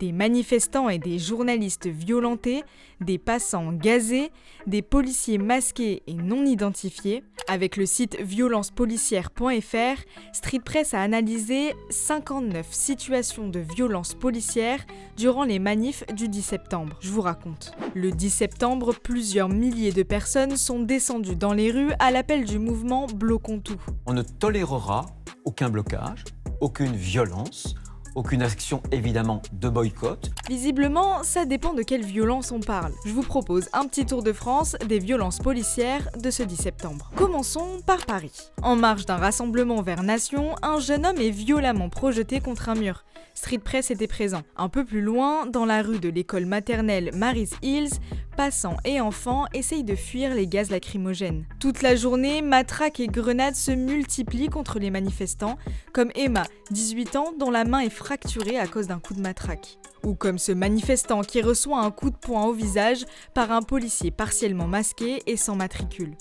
Des manifestants et des journalistes violentés, des passants gazés, des policiers masqués et non identifiés. Avec le site violencepolicière.fr, Street Press a analysé 59 situations de violence policière durant les manifs du 10 septembre. Je vous raconte. Le 10 septembre, plusieurs milliers de personnes sont descendues dans les rues à l'appel du mouvement Bloquons tout. On ne tolérera aucun blocage, aucune violence, aucune action évidemment de boycott. Visiblement, ça dépend de quelle violence on parle. Je vous propose un petit tour de France des violences policières de ce 10 septembre. Commençons par Paris. En marge d'un rassemblement vers Nation, un jeune homme est violemment projeté contre un mur. Street Press était présent. Un peu plus loin, dans la rue de l'école maternelle Mary's Hills, passants et enfants essayent de fuir les gaz lacrymogènes. Toute la journée, matraques et grenades se multiplient contre les manifestants, comme Emma, 18 ans, dont la main est fracturée à cause d'un coup de matraque. Ou comme ce manifestant qui reçoit un coup de poing au visage par un policier partiellement masqué et sans matricule.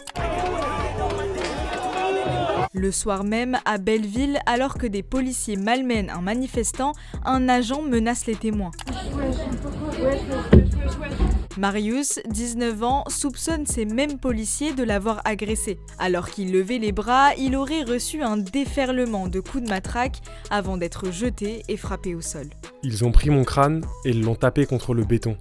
Le soir même, à Belleville, alors que des policiers malmènent un manifestant, un agent menace les témoins. Marius, 19 ans, soupçonne ces mêmes policiers de l'avoir agressé. Alors qu'il levait les bras, il aurait reçu un déferlement de coups de matraque avant d'être jeté et frappé au sol. Ils ont pris mon crâne et l'ont tapé contre le béton.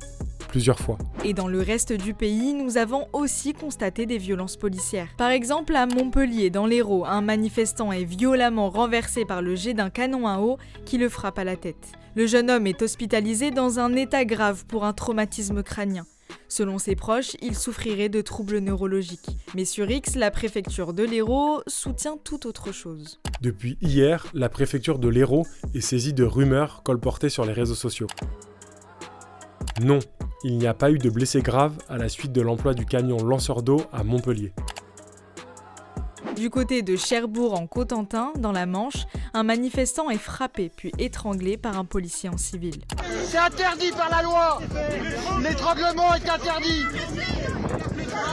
Plusieurs fois. Et dans le reste du pays, nous avons aussi constaté des violences policières. Par exemple, à Montpellier, dans l'Hérault, un manifestant est violemment renversé par le jet d'un canon à eau qui le frappe à la tête. Le jeune homme est hospitalisé dans un état grave pour un traumatisme crânien. Selon ses proches, il souffrirait de troubles neurologiques. Mais sur X, la préfecture de l'Hérault soutient tout autre chose. Depuis hier, la préfecture de l'Hérault est saisie de rumeurs colportées sur les réseaux sociaux. Non, il n'y a pas eu de blessés graves à la suite de l'emploi du camion lanceur d'eau à Montpellier. Du côté de Cherbourg en Cotentin, dans la Manche, un manifestant est frappé puis étranglé par un policier en civil. C'est interdit par la loi. L'étranglement est interdit.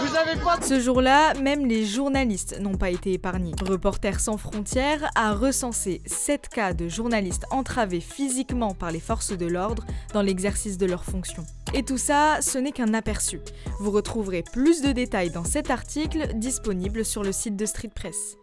Vous avez pas... Ce jour-là, même les journalistes n'ont pas été épargnés. Reporters sans frontières a recensé 7 cas de journalistes entravés physiquement par les forces de l'ordre dans l'exercice de leurs fonctions. Et tout ça, ce n'est qu'un aperçu. Vous retrouverez plus de détails dans cet article disponible sur le site de Street Press.